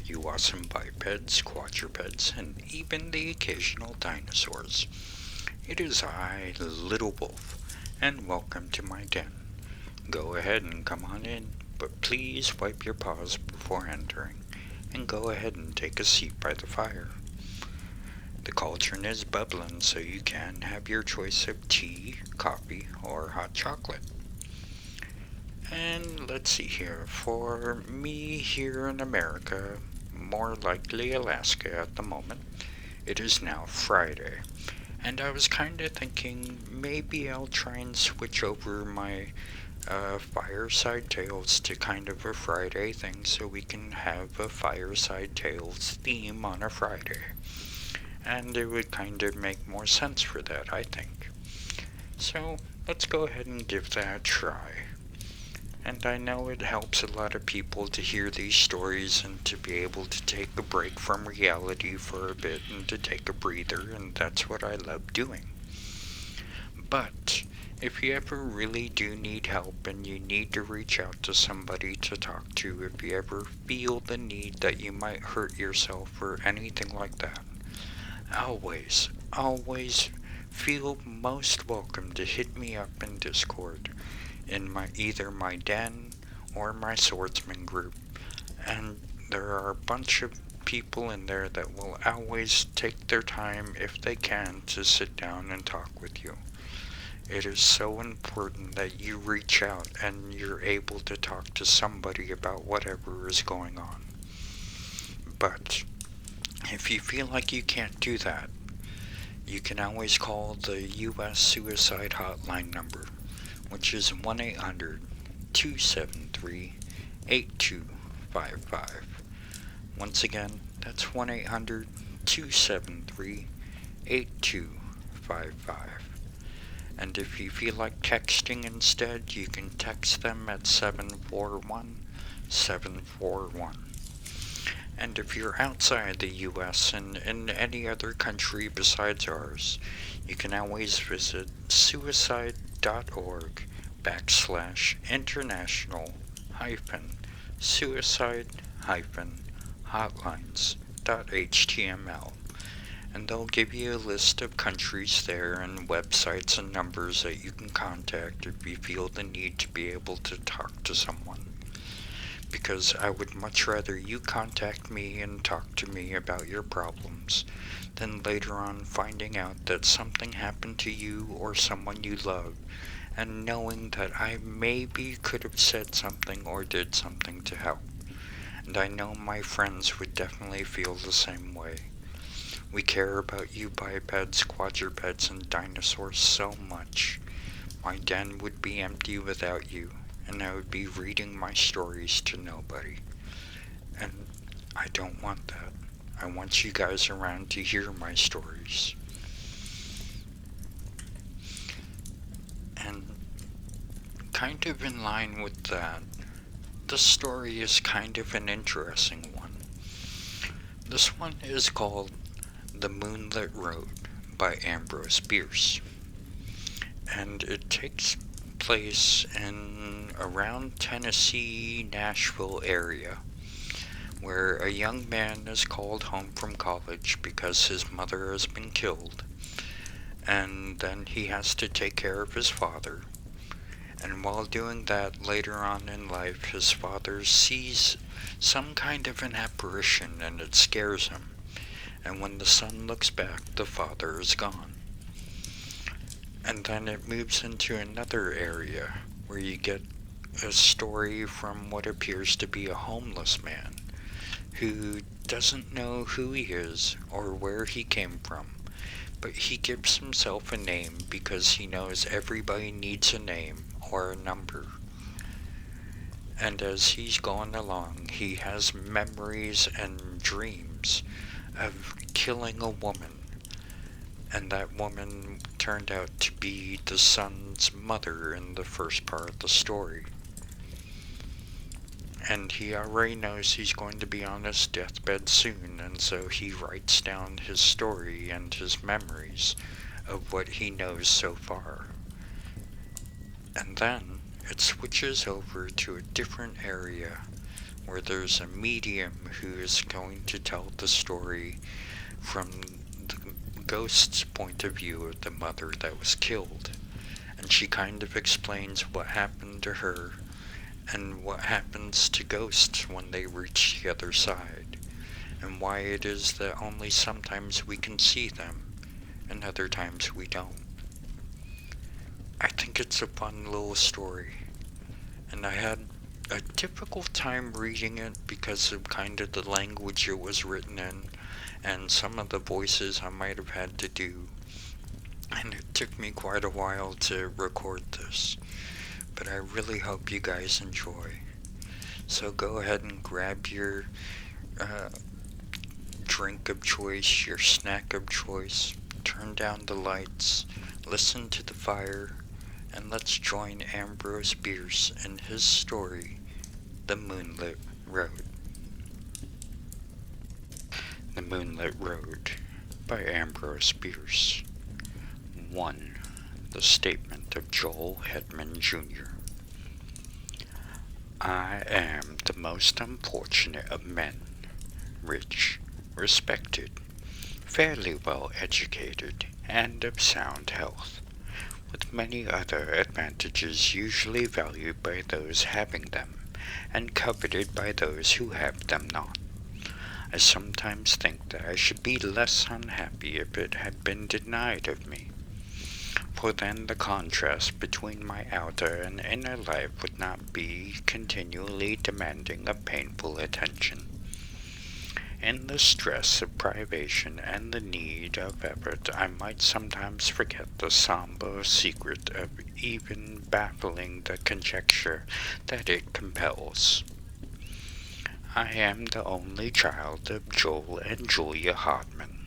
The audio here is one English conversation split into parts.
you awesome bipeds, quadrupeds, and even the occasional dinosaurs. It is I, Little Wolf, and welcome to my den. Go ahead and come on in, but please wipe your paws before entering, and go ahead and take a seat by the fire. The cauldron is bubbling, so you can have your choice of tea, coffee, or hot chocolate. And let's see here, for me here in America, more likely Alaska at the moment, it is now Friday. And I was kind of thinking maybe I'll try and switch over my Fireside Tales to kind of a Friday thing so we can have a Fireside Tales theme on a Friday. And it would kind of make more sense for that, I think. So let's go ahead and give that a try. And I know it helps a lot of people to hear these stories and to be able to take a break from reality for a bit and to take a breather, and that's what I love doing. But if you ever really do need help and you need to reach out to somebody to talk to, if you ever feel the need that you might hurt yourself or anything like that, always feel most welcome to hit me up in Discord in either my den or my Swordsmen group, and there are a bunch of people in there that will always take their time if they can to sit down and talk with you. It is so important that you reach out and you're able to talk to somebody about whatever is going on. But if you feel like you can't do that, you can always call the U.S. Suicide Hotline number, which is 1-800-273-8255. Once again, that's 1-800-273-8255. And if you feel like texting instead, you can text them at 741-741. And if you're outside the U.S. and in any other country besides ours, you can always visit suicide.org/international-suicide-hotlines.html, and they'll give you a list of countries there and websites and numbers that you can contact if you feel the need to be able to talk to someone. Because I would much rather you contact me and talk to me about your problems than later on finding out that something happened to you or someone you love, and knowing that I maybe could have said something or did something to help. And I know my friends would definitely feel the same way. We care about you bipeds, quadrupeds, and dinosaurs so much. My den would be empty without you, and I would be reading my stories to nobody. And I don't want that. I want you guys around to hear my stories. And kind of in line with that, the story is kind of an interesting one. This one is called The Moonlit Road by Ambrose Bierce. And it takes place in around Tennessee, Nashville area, where a young man is called home from college because his mother has been killed, and then he has to take care of his father. And while doing that, later on in life, his father sees some kind of an apparition and it scares him, and when the son looks back, the father is gone. And then it moves into another area where you get a story from what appears to be a homeless man who doesn't know who he is or where he came from, but he gives himself a name because he knows everybody needs a name or a number. And as he's going along, he has memories and dreams of killing a woman. And that woman turned out to be the son's mother in the first part of the story. And he already knows he's going to be on his deathbed soon, and so he writes down his story and his memories of what he knows so far. And then it switches over to a different area where there's a medium who is going to tell the story from the ghost's point of view of the mother that was killed. And she kind of explains what happened to her and what happens to ghosts when they reach the other side, and why it is that only sometimes we can see them and other times we don't. I think it's a fun little story, and I had a difficult time reading it because of kind of the language it was written in and some of the voices I might have had to do. And it took me quite a while to record this, but I really hope you guys enjoy. So go ahead and grab your drink of choice, your snack of choice, turn down the lights, listen to the fire, and let's join Ambrose Bierce in his story, The Moonlit Road. The Moonlit Road by Ambrose Bierce. 1. The Statement of Joel Hedman Jr. I am the most unfortunate of men, rich, respected, fairly well educated, and of sound health, with many other advantages usually valued by those having them, and coveted by those who have them not. I sometimes think that I should be less unhappy if it had been denied of me, for then the contrast between my outer and inner life would not be continually demanding of painful attention. In the stress of privation and the need of effort, I might sometimes forget the somber secret of even baffling the conjecture that it compels. I am the only child of Joel and Julia Hartman.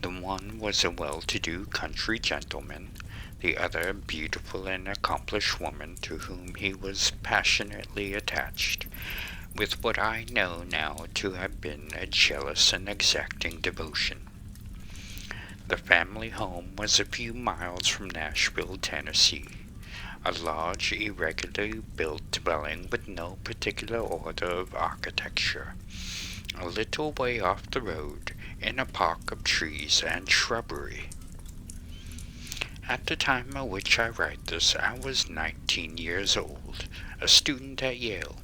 The one was a well-to-do country gentleman, the other a beautiful and accomplished woman to whom he was passionately attached, with what I know now to have been a jealous and exacting devotion. The family home was a few miles from Nashville, Tennessee, a large, irregularly built dwelling with no particular order of architecture, a little way off the road, in a park of trees and shrubbery. At the time at which I write this, I was 19 years old, a student at Yale.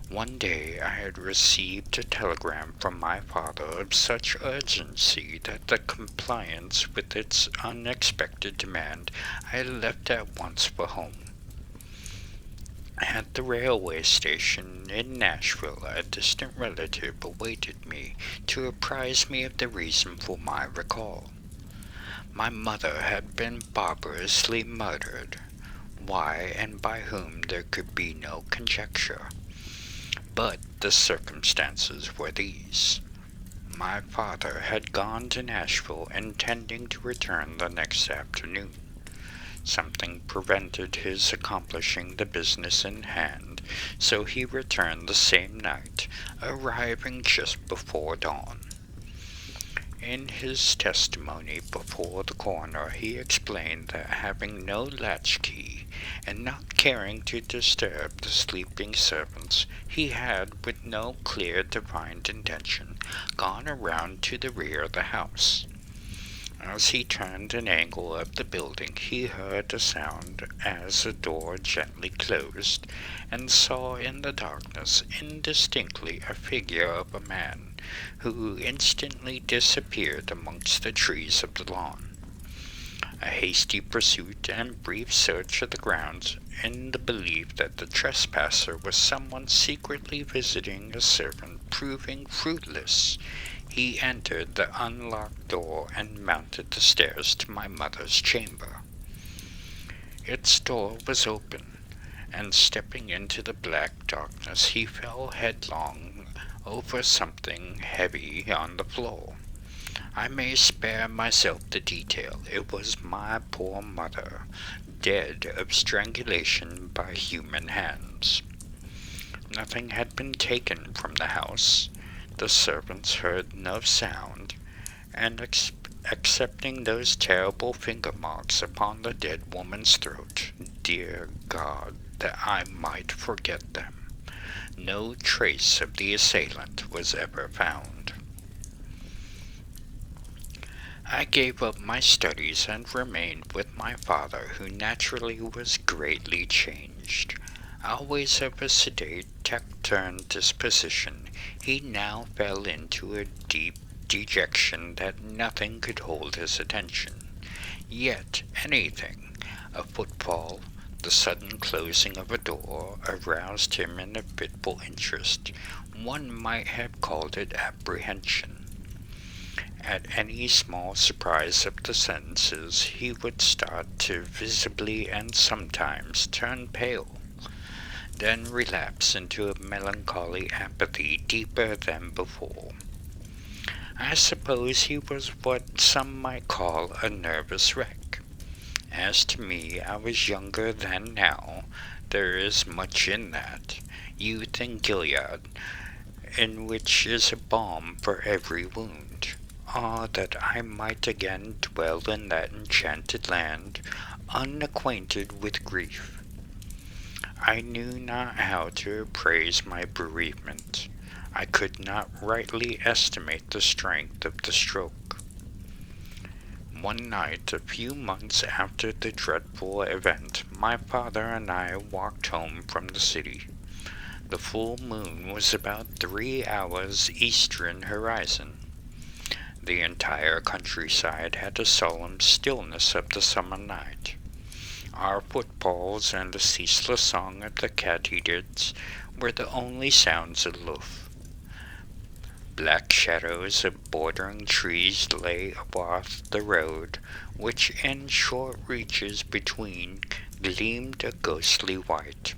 One day I had received a telegram from my father of such urgency that the compliance with its unexpected demand I left at once for home. At the railway station in Nashville, a distant relative awaited me to apprise me of the reason for my recall. My mother had been barbarously murdered. Why and by whom there could be no conjecture. But the circumstances were these. My father had gone to Nashville intending to return the next afternoon. Something prevented his accomplishing the business in hand, so he returned the same night, arriving just before dawn. In his testimony before the coroner, he explained that having no latchkey, and not caring to disturb the sleeping servants, he had, with no clear defined intention, gone around to the rear of the house. As he turned an angle of the building, he heard a sound as a door gently closed, and saw in the darkness indistinctly a figure of a man, who instantly disappeared amongst the trees of the lawn. A hasty pursuit and brief search of the grounds, in the belief that the trespasser was someone secretly visiting a servant, proving fruitless, he entered the unlocked door and mounted the stairs to my mother's chamber. Its door was open, and stepping into the black darkness, he fell headlong over something heavy on the floor. I may spare myself the detail. It was my poor mother, dead of strangulation by human hands. Nothing had been taken from the house. The servants heard no sound, and excepting those terrible finger marks upon the dead woman's throat, dear God, that I might forget them, No trace of the assailant was ever found. I gave up my studies and remained with my father, who naturally was greatly changed. Always of a sedate, taciturn disposition, he now fell into a deep dejection that nothing could hold his attention. Yet anything, a footfall, the sudden closing of a door, aroused him in a fitful interest. One might have called it apprehension. At any small surprise of the senses, he would start to visibly and sometimes turn pale, then relapse into a melancholy apathy deeper than before. I suppose he was what some might call a nervous wreck. As to me, I was younger than now. There is much in that. Youth in Gilead, in which is a balm for every wound. Ah, that I might again dwell in that enchanted land, unacquainted with grief. I knew not how to appraise my bereavement. I could not rightly estimate the strength of the stroke. One night, a few months after the dreadful event, my father and I walked home from the city. The full moon was about 3 hours eastern horizon. The entire countryside had a solemn stillness of the summer night. Our footfalls and the ceaseless song of the katydids were the only sounds aloof. Black shadows of bordering trees lay athwart the road, which in short reaches between gleamed a ghostly white.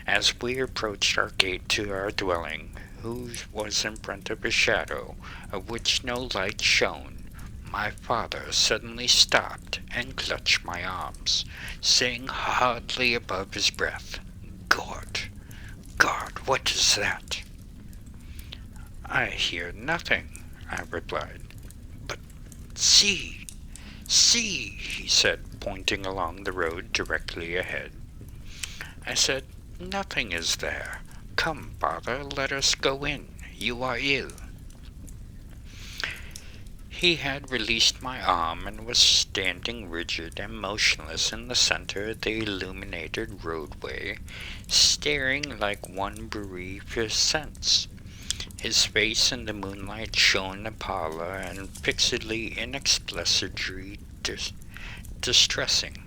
As we approached our gate to our dwelling, whose was in front of a shadow, of which no light shone, my father suddenly stopped and clutched my arms, saying hardly above his breath, "God, God, what is that?" "I hear nothing," I replied. "But see, see," he said, pointing along the road directly ahead. I said, "Nothing is there. Come, father, let us go in. You are ill." He had released my arm and was standing rigid and motionless in the center of the illuminated roadway, staring like one bereft of sense. His face in the moonlight shone pallor and fixedly inexpressibly distressing.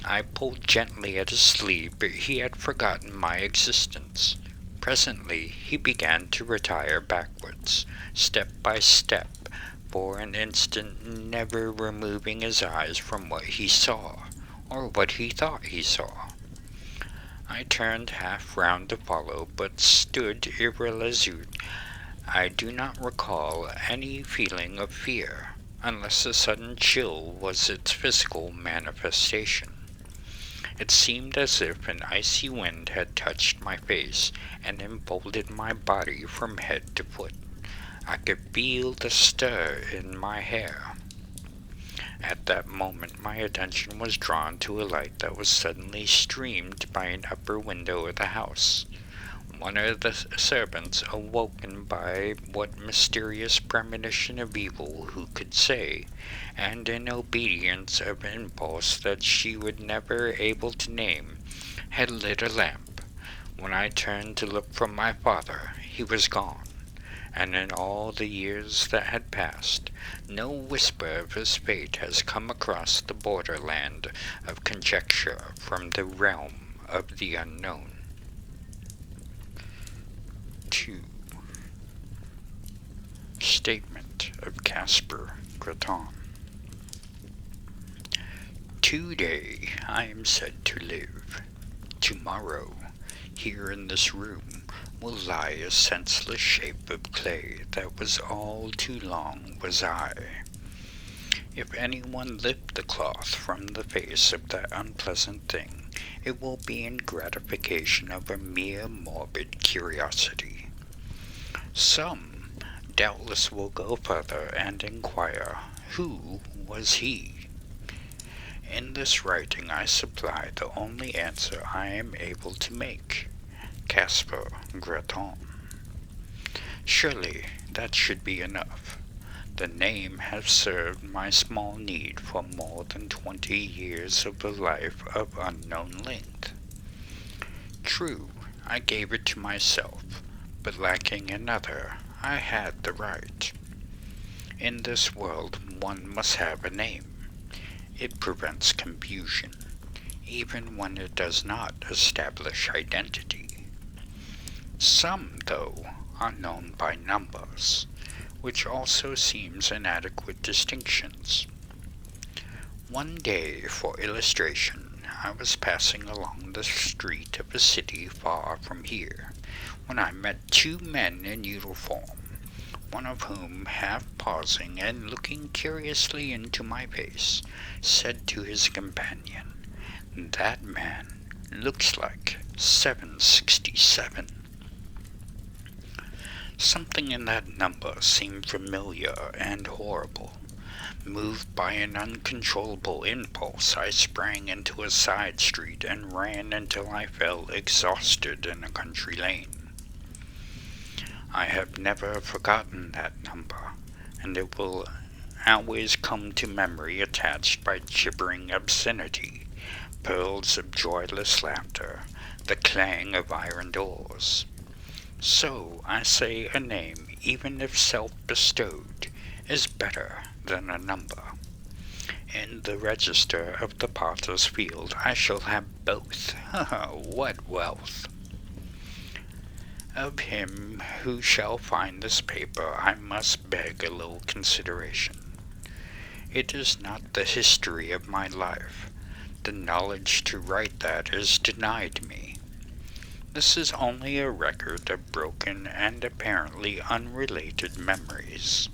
I pulled gently at his sleeve, but he had forgotten my existence. Presently he began to retire backwards, step by step, for an instant never removing his eyes from what he saw, or what he thought he saw. I turned half round to follow, but stood irresolute. I do not recall any feeling of fear, unless a sudden chill was its physical manifestation. It seemed as if an icy wind had touched my face and enfolded my body from head to foot. I could feel the stir in my hair. At that moment my attention was drawn to a light that was suddenly streamed by an upper window of the house. One of the servants, awoken by what mysterious premonition of evil who could say, and in obedience of impulse that she would never able to name, had lit a lamp. When I turned to look for my father, he was gone, and in all the years that had passed, no whisper of his fate has come across the borderland of conjecture from the realm of the unknown. 2. Statement of Caspar Creton. Today I am said to live. Tomorrow, here in this room, will lie a senseless shape of clay that was all too long was I. If anyone lift the cloth from the face of that unpleasant thing, it will be in gratification of a mere morbid curiosity. Some doubtless will go further and inquire, who was he? In this writing I supply the only answer I am able to make. Casper Graton. Surely that should be enough. The name has served my small need for more than 20 years of a life of unknown length. True, I gave it to myself, but lacking another, I had the right. In this world, one must have a name. It prevents confusion, even when it does not establish identity. Some, though, are known by numbers, which also seems inadequate distinctions. One day, for illustration, I was passing along the street of a city far from here, when I met two men in uniform, one of whom, half pausing and looking curiously into my face, said to his companion, "That man looks like 767. Something in that number seemed familiar and horrible. Moved by an uncontrollable impulse, I sprang into a side street and ran until I fell exhausted in a country lane. I have never forgotten that number, and it will always come to memory attached by gibbering obscenity, pearls of joyless laughter, the clang of iron doors. So I say a name, even if self-bestowed, is better than a number. In the register of the potter's field I shall have both. What wealth! Of him who shall find this paper I must beg a little consideration. It is not the history of my life. The knowledge to write that is denied me. This is only a record of broken and apparently unrelated memories.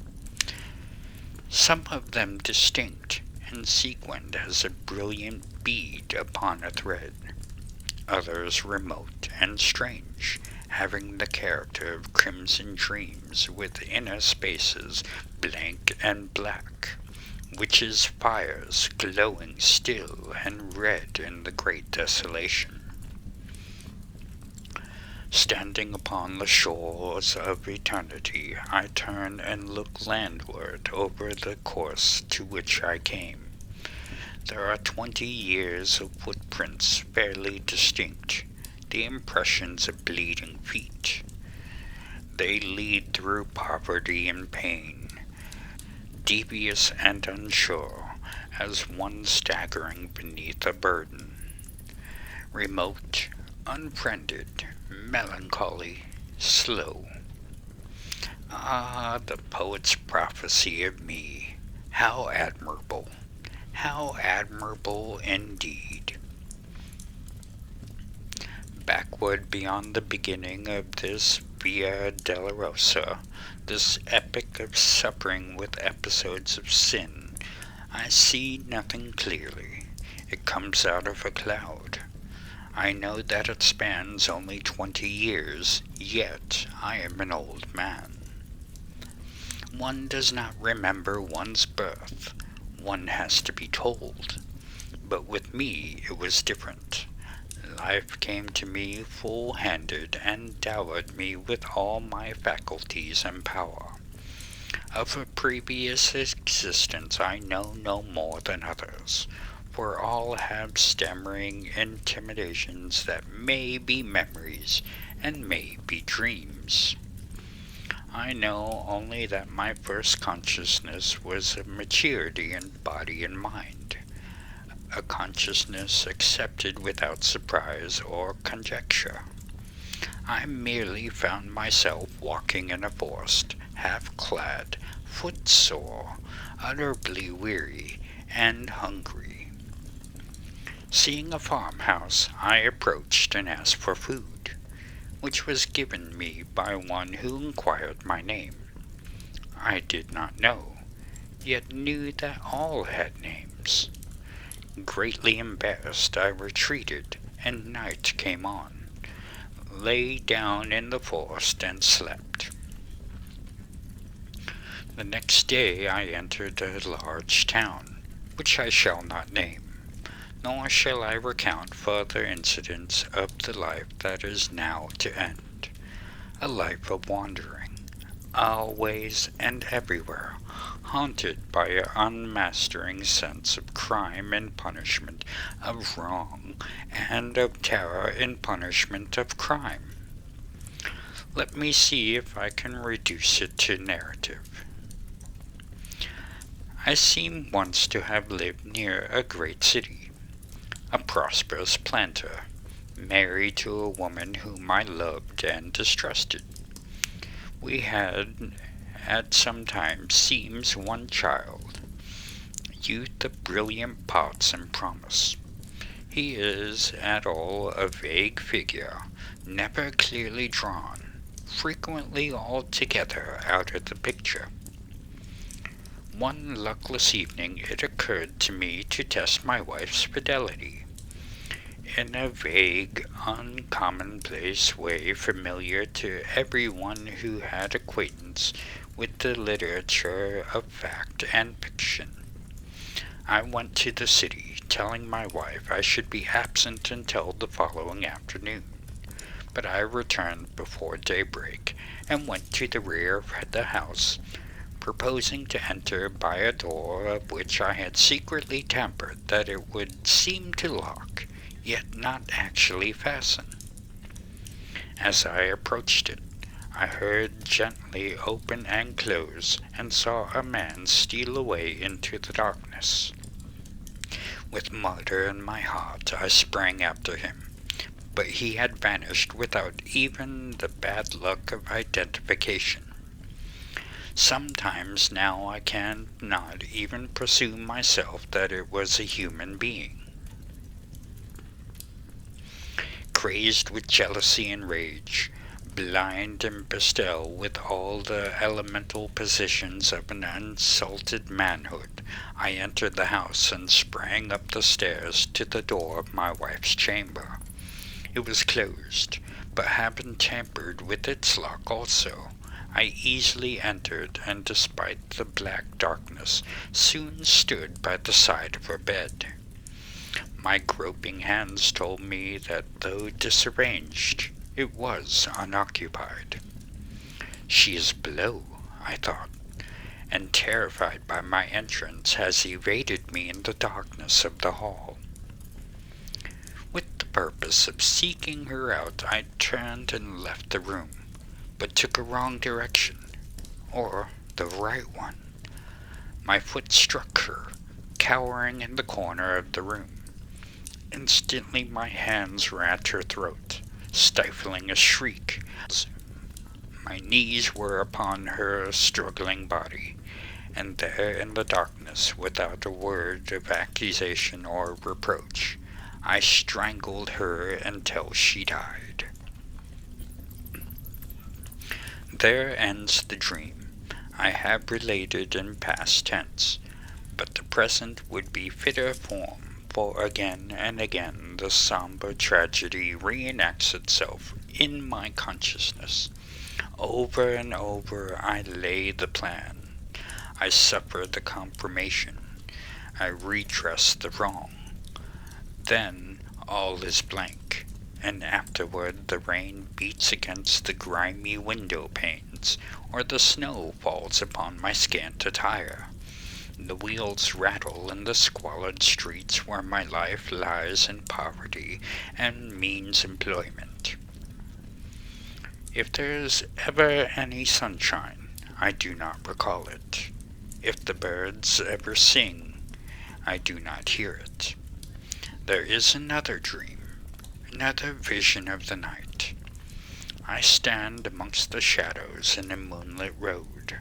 Some of them distinct and sequined as a brilliant bead upon a thread, others remote and strange, having the character of crimson dreams with inner spaces blank and black, witches' fires glowing still and red in the great desolation. Standing upon the shores of eternity, I turn and look landward over the course to which I came. There are 20 years of footprints fairly distinct, the impressions of bleeding feet. They lead through poverty and pain, devious and unsure as one staggering beneath a burden. Remote, unfriended, melancholy, slow. Ah, the poet's prophecy of me, how admirable indeed. Backward beyond the beginning of this Via Dolorosa, this epic of suffering with episodes of sin, I see nothing clearly. It comes out of a cloud. I know that it spans only 20 years, yet I am an old man. One does not remember one's birth. One has to be told. But with me it was different. Life came to me full-handed and dowered me with all my faculties and power. Of a previous existence I know no more than others, for all have stammering intimidations that may be memories and may be dreams. I know only that my first consciousness was of maturity in body and mind, a consciousness accepted without surprise or conjecture. I merely found myself walking in a forest, half-clad, footsore, utterly weary, and hungry. Seeing a farmhouse, I approached and asked for food, which was given me by one who inquired my name. I did not know, yet knew that all had names. Greatly embarrassed, I retreated, and night came on, lay down in the forest and slept. The next day I entered a large town, which I shall not name. nor shall I recount further incidents of the life that is now to end. A life of wandering, always and everywhere, haunted by an unmastering sense of crime and punishment, of wrong, and of terror in punishment of crime. Let me see if I can reduce it to narrative. I seem once to have lived near a great city, a prosperous planter, married to a woman whom I loved and distrusted. We had at some time seems one child, youth of brilliant parts and promise. He is at all a vague figure, never clearly drawn, frequently altogether out of the picture. One luckless evening it occurred to me to test my wife's fidelity. In a vague, uncommonplace way familiar to every one who had acquaintance with the literature of fact and fiction, I went to the city, telling my wife I should be absent until the following afternoon. But I returned before daybreak, and went to the rear of the house, proposing to enter by a door of which I had secretly tampered that it would seem to lock, yet not actually fasten. As I approached it, I heard gently open and close, and saw a man steal away into the darkness. With murder in my heart, I sprang after him, but he had vanished without even the bad luck of identification. Sometimes now I cannot even presume myself that it was a human being. Crazed with jealousy and rage, blind and bestel with all the elemental positions of an insulted manhood, I entered the house and sprang up the stairs to the door of my wife's chamber. It was closed, but having tampered with its lock also, I easily entered, and despite the black darkness, soon stood by the side of her bed. My groping hands told me that, though disarranged, it was unoccupied. She is below, I thought, and terrified by my entrance has evaded me in the darkness of the hall. With the purpose of seeking her out, I turned and left the room, but took a wrong direction, or the right one. My foot struck her, cowering in the corner of the room. Instantly my hands were at her throat, stifling a shriek. My knees were upon her struggling body, and there in the darkness, without a word of accusation or reproach, I strangled her until she died. There ends the dream. I have related in past tense, but the present would be fitter form, for again and again the somber tragedy reenacts itself in my consciousness. Over and over I lay the plan. I suffer the confirmation. I redress the wrong. Then all is blank, and afterward the rain beats against the grimy window panes, or the snow falls upon my scant attire. The wheels rattle in the squalid streets where my life lies in poverty and means employment. If there's ever any sunshine, I do not recall it. If the birds ever sing, I do not hear it. There is another dream, another vision of the night. I stand amongst the shadows in a moonlit road.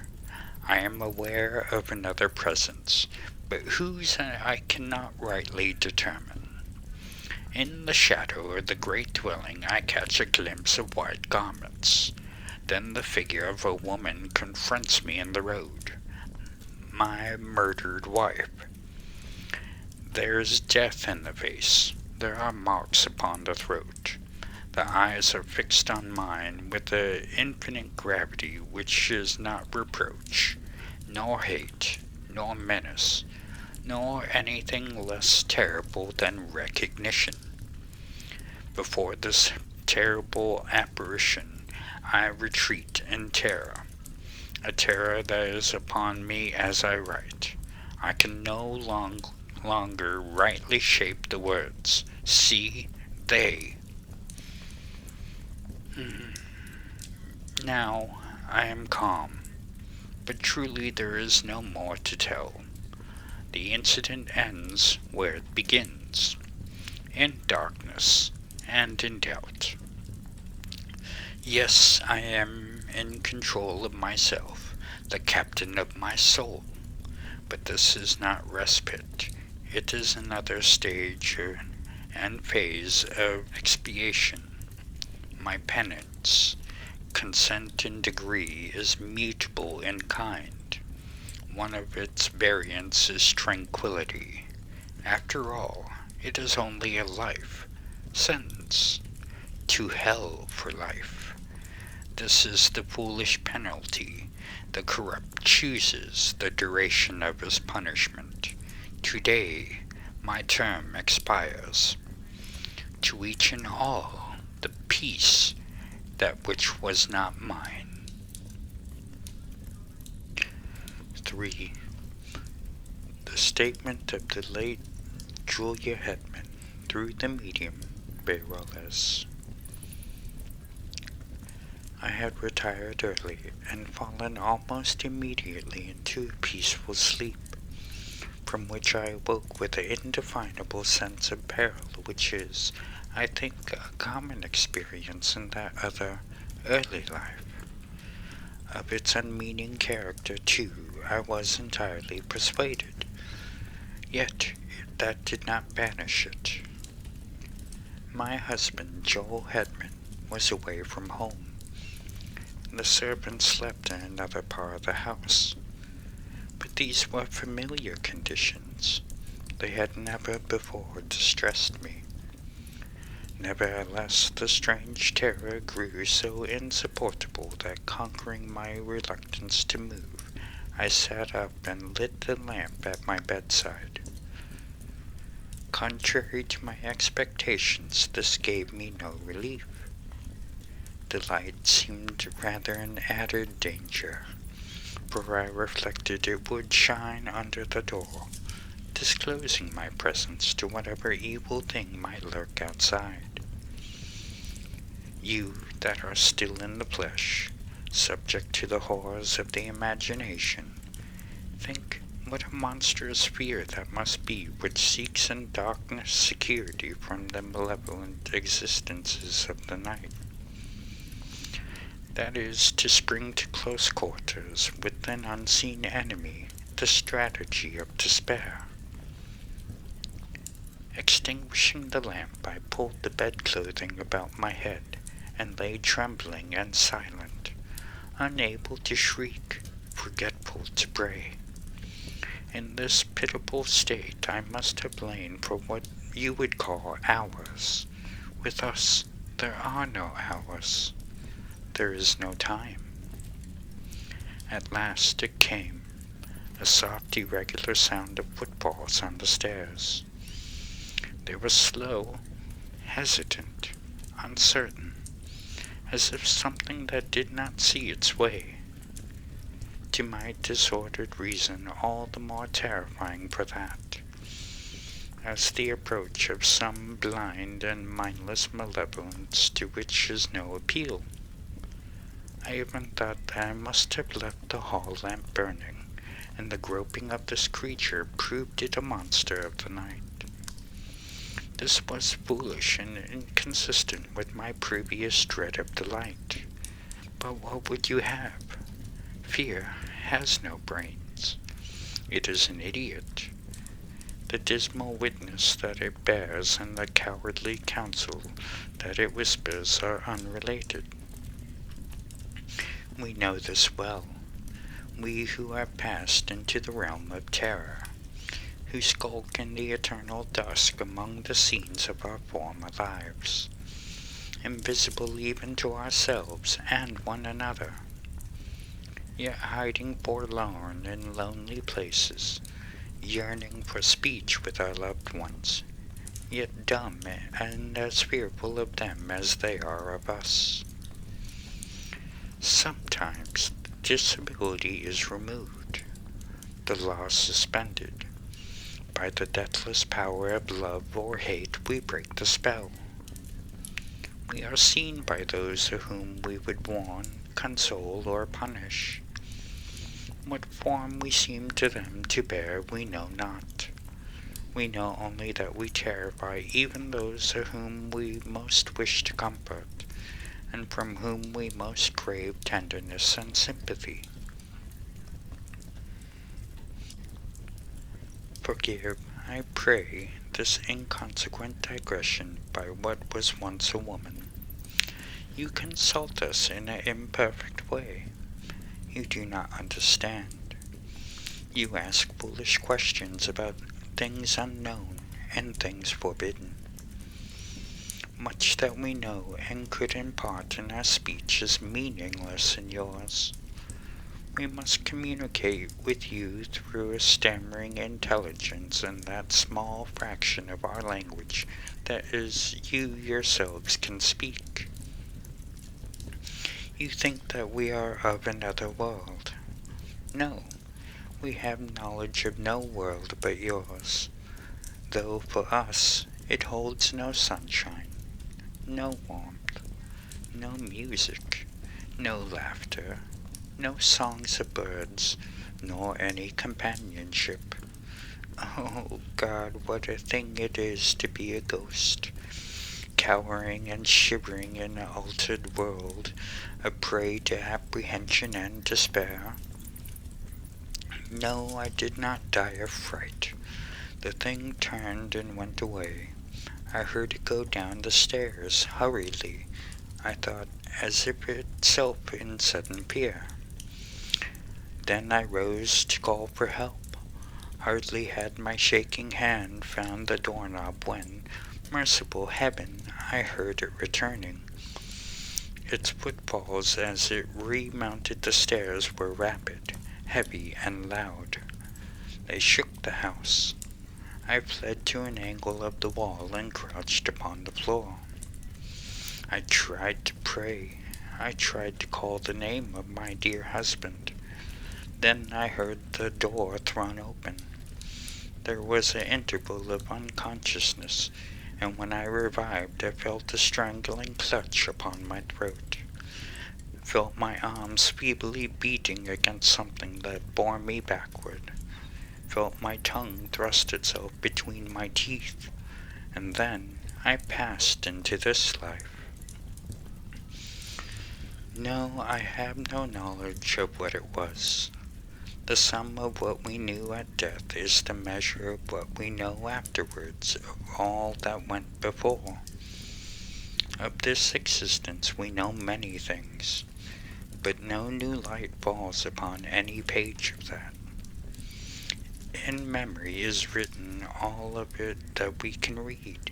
I am aware of another presence, but whose I cannot rightly determine. In the shadow of the great dwelling I catch a glimpse of white garments. Then the figure of a woman confronts me in the road. My murdered wife. There's death in the face. There are marks upon the throat. The eyes are fixed on mine with an infinite gravity which is not reproach, nor hate, nor menace, nor anything less terrible than recognition. Before this terrible apparition, I retreat in terror, a terror that is upon me as I write. I can no longer rightly shape the words. See, they. Now I am calm, but truly there is no more to tell. The incident ends where it begins, in darkness and in doubt. Yes, I am in control of myself, the captain of my soul. But this is not respite. It is another stage and phase of expiation. My penance, consent in degree, is mutable in kind. One of its variants is tranquility. After all, it is only a life sentence to hell for life. This is the foolish penalty. The corrupt chooses the duration of his punishment. Today, my term expires. To each and all, the peace, that which was not mine. 3. The statement of the late Julia Hetman through the medium Bayrolles. I had retired early and fallen almost immediately into a peaceful sleep, from which I awoke with an indefinable sense of peril, which is, I think, a common experience in that other early life. Of its unmeaning character, too, I was entirely persuaded, yet that did not banish it. My husband, Joel Hedman, was away from home. The servants slept in another part of the house, but these were familiar conditions. They had never before distressed me. Nevertheless, the strange terror grew so insupportable that, conquering my reluctance to move, I sat up and lit the lamp at my bedside. Contrary to my expectations, this gave me no relief. The light seemed rather an added danger, for I reflected it would shine under the door, disclosing my presence to whatever evil thing might lurk outside. You that are still in the flesh, subject to the horrors of the imagination, think what a monstrous fear that must be which seeks in darkness security from the malevolent existences of the night. That is, to spring to close quarters with an unseen enemy, the strategy of despair. Extinguishing the lamp, I pulled the bedclothing about my head, and lay trembling and silent, unable to shriek, forgetful to pray. In this pitiable state I must have lain for what you would call hours. With us, there are no hours. There is no time. At last it came, a soft, irregular sound of footfalls on the stairs. They were slow, hesitant, uncertain, as if something that did not see its way. To my disordered reason, all the more terrifying for that, as the approach of some blind and mindless malevolence to which is no appeal. I even thought that I must have left the hall lamp burning, and the groping of this creature proved it a monster of the night. This was foolish and inconsistent with my previous dread of the light. But what would you have? Fear has no brains. It is an idiot. The dismal witness that it bears and the cowardly counsel that it whispers are unrelated. We know this well, we who have passed into the realm of terror, who skulk in the eternal dusk among the scenes of our former lives, invisible even to ourselves and one another, yet hiding forlorn in lonely places, yearning for speech with our loved ones, yet dumb and as fearful of them as they are of us. Sometimes disability is removed, the law suspended. By the deathless power of love or hate, we break the spell. We are seen by those of whom we would warn, console, or punish. What form we seem to them to bear we know not. We know only that we terrify even those of whom we most wish to comfort, and from whom we most crave tenderness and sympathy. Forgive, I pray, this inconsequent digression by what was once a woman. You consult us in an imperfect way. You do not understand. You ask foolish questions about things unknown and things forbidden. Much that we know and could impart in our speech is meaningless in yours. We must communicate with you through a stammering intelligence in that small fraction of our language that is you yourselves can speak. You think that we are of another world. No, we have knowledge of no world but yours, though for us it holds no sunshine, no warmth, no music, no laughter, no songs of birds, nor any companionship. Oh God, what a thing it is to be a ghost, cowering and shivering in an altered world, a prey to apprehension and despair. No, I did not die of fright. The thing turned and went away. I heard it go down the stairs hurriedly, I thought, as if itself in sudden fear. Then I rose to call for help. Hardly had my shaking hand found the doorknob when, merciful heaven, I heard it returning. Its footfalls as it remounted the stairs were rapid, heavy, and loud. They shook the house. I fled to an angle of the wall and crouched upon the floor. I tried to pray. I tried to call the name of my dear husband. Then I heard the door thrown open. There was an interval of unconsciousness, and when I revived I felt a strangling clutch upon my throat. Felt my arms feebly beating against something that bore me backward. Felt my tongue thrust itself between my teeth, and then I passed into this life. No, I have no knowledge of what it was. The sum of what we knew at death is the measure of what we know afterwards of all that went before. Of this existence we know many things, but no new light falls upon any page of that. In memory is written all of it that we can read.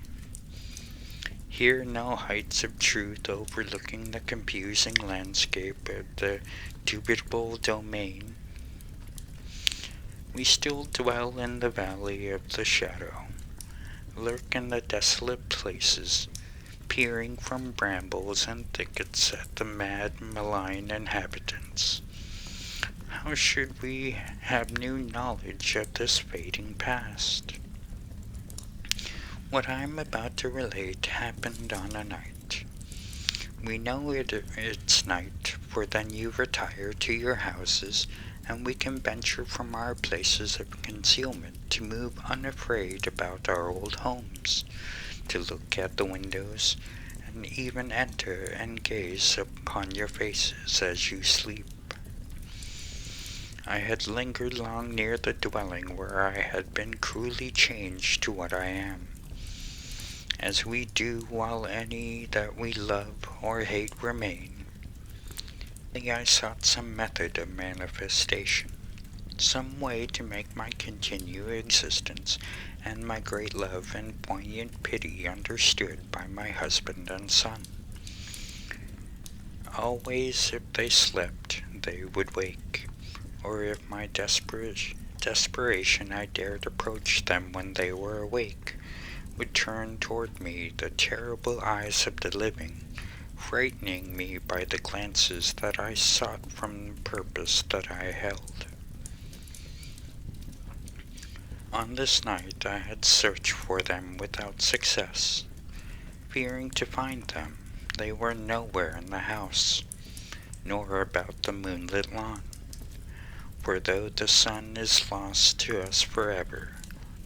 Here no heights of truth overlooking the confusing landscape of the dubitable domain. We still dwell in the valley of the shadow, lurk in the desolate places, peering from brambles and thickets at the mad, malign inhabitants. How should we have new knowledge of this fading past? What I am about to relate happened on a night. We know it's night, for then you retire to your houses, and we can venture from our places of concealment to move unafraid about our old homes, to look at the windows, and even enter and gaze upon your faces as you sleep. I had lingered long near the dwelling where I had been cruelly changed to what I am, as we do while any that we love or hate remain. I sought some method of manifestation, some way to make my continued existence and my great love and poignant pity understood by my husband and son. Always if they slept, they would wake, or if my desperation desperation I dared approach them when they were awake, would turn toward me the terrible eyes of the living, frightening me by the glances that I sought from the purpose that I held. On this night I had searched for them without success, fearing to find them. They were nowhere in the house, nor about the moonlit lawn. For though the sun is lost to us forever,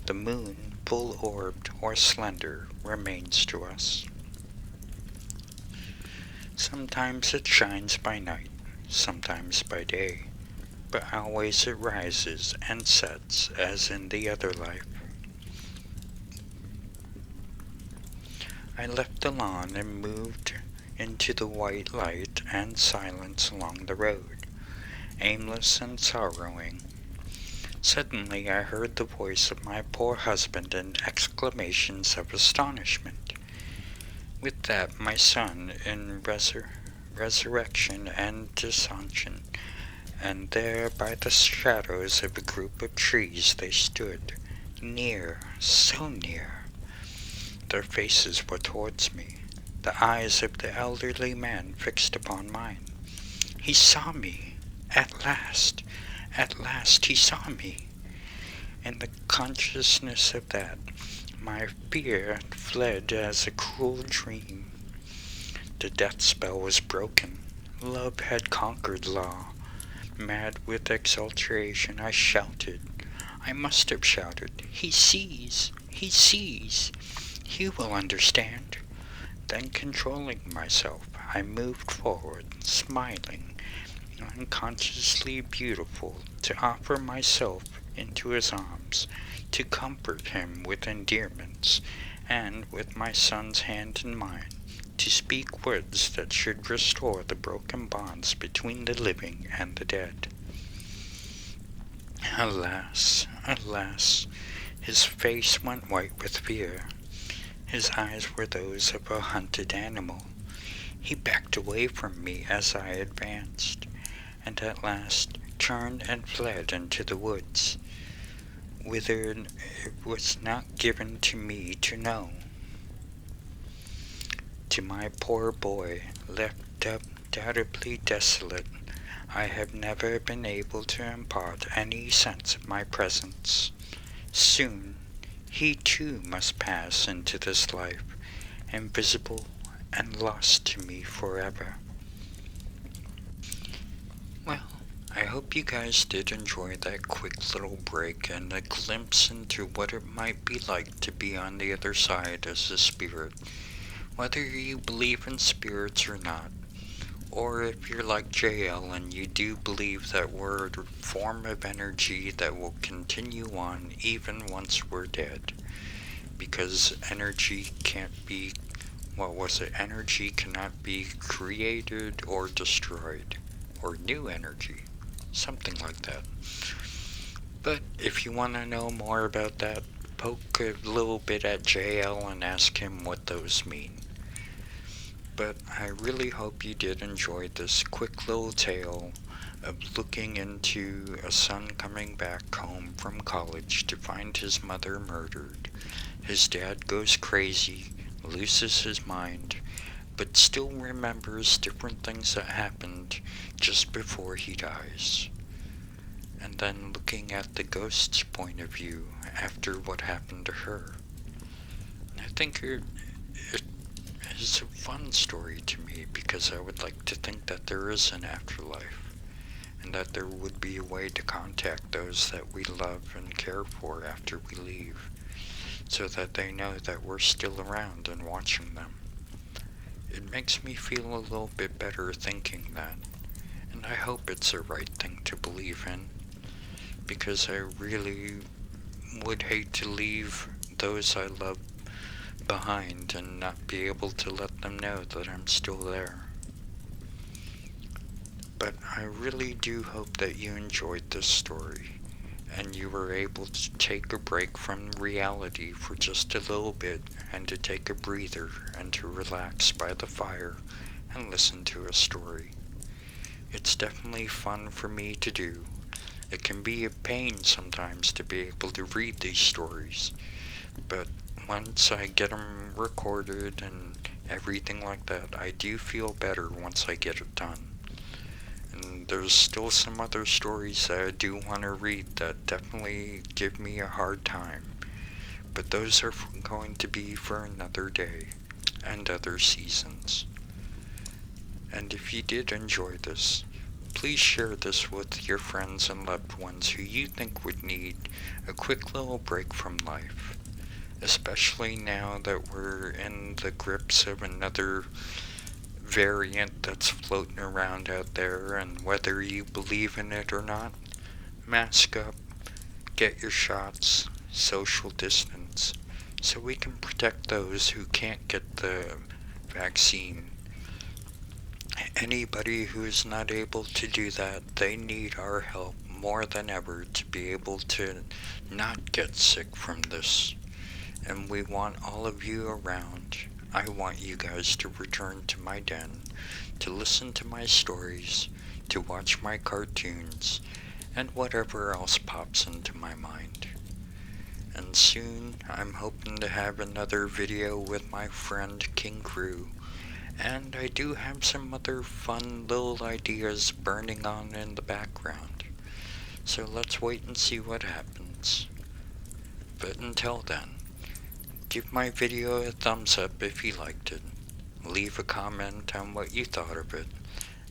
the moon, full-orbed or slender, remains to us. Sometimes it shines by night, sometimes by day, but always it rises and sets as in the other life. I left the lawn and moved into the white light and silence along the road, aimless and sorrowing. Suddenly I heard the voice of my poor husband in exclamations of astonishment. With that my son in resurrection and dissension, and there by the shadows of a group of trees they stood, near, so near. Their faces were towards me, the eyes of the elderly man fixed upon mine. He saw me! At last he saw me! In the consciousness of that, my fear fled as a cruel dream. The death spell was broken. Love had conquered law. Mad with exultation, I shouted. I must have shouted, "He sees! He sees! He will understand!" Then, controlling myself, I moved forward, smiling, unconsciously beautiful, to offer myself into his arms, to comfort him with endearments, and with my son's hand in mine, to speak words that should restore the broken bonds between the living and the dead. Alas, alas, his face went white with fear. His eyes were those of a hunted animal. He backed away from me as I advanced, and at last turned and fled into the woods, whither it was not given to me to know. To my poor boy, left undoubtedly desolate, I have never been able to impart any sense of my presence. Soon, he too must pass into this life, invisible and lost to me forever. Well, I hope you guys did enjoy that quick little break and a glimpse into what it might be like to be on the other side as a spirit. Whether you believe in spirits or not, or if you're like JL and you do believe that we're a form of energy that will continue on even once we're dead. Because energy can't be, energy cannot be created or destroyed, or new energy, something like that. But if you want to know more about that, poke a little bit at JL and ask him what those mean. But I really hope you did enjoy this quick little tale of looking into a son coming back home from college to find his mother murdered. His dad goes crazy, loses his mind, but still remembers different things that happened just before he dies. And then looking at the ghost's point of view after what happened to her. I think it is a fun story to me because I would like to think that there is an afterlife and that there would be a way to contact those that we love and care for after we leave, so that they know that we're still around and watching them. It makes me feel a little bit better thinking that, and I hope it's the right thing to believe in, because I really would hate to leave those I love behind and not be able to let them know that I'm still there. But I really do hope that you enjoyed this story, and you were able to take a break from reality for just a little bit, and to take a breather, and to relax by the fire, and listen to a story. It's definitely fun for me to do, It can be a pain sometimes to be able to read these stories, but once I get them recorded and everything like that, I do feel better once I get it done. And there's still some other stories that I do want to read that definitely give me a hard time, but those are going to be for another day and other seasons. And if you did enjoy this, please share this with your friends and loved ones who you think would need a quick little break from life, especially now that we're in the grips of another variant that's floating around out there, and whether you believe in it or not, mask up, get your shots, social distance, so we can protect those who can't get the vaccine. Anybody who is not able to do that, they need our help more than ever to be able to not get sick from this. And we want all of you around. I want you guys to return to my den, to listen to my stories, to watch my cartoons, and whatever else pops into my mind. And soon, I'm hoping to have another video with my friend King Crew, and I do have some other fun little ideas burning on in the background. So let's wait and see what happens. But until then, give my video a thumbs up if you liked it, leave a comment on what you thought of it,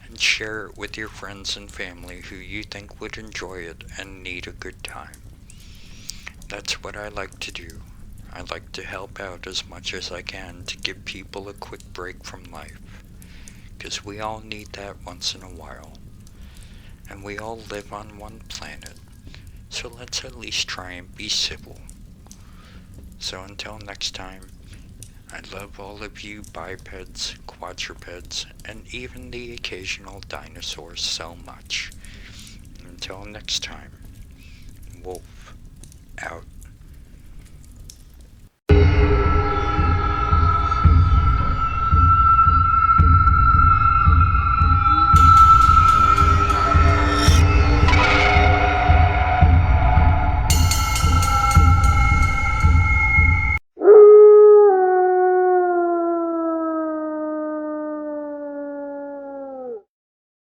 and share it with your friends and family who you think would enjoy it and need a good time. That's what I like to do. I like to help out as much as I can to give people a quick break from life, because we all need that once in a while. And we all live on one planet, so let's at least try and be civil. So until next time, I love all of you bipeds, quadrupeds, and even the occasional dinosaurs so much. Until next time, Wolf out.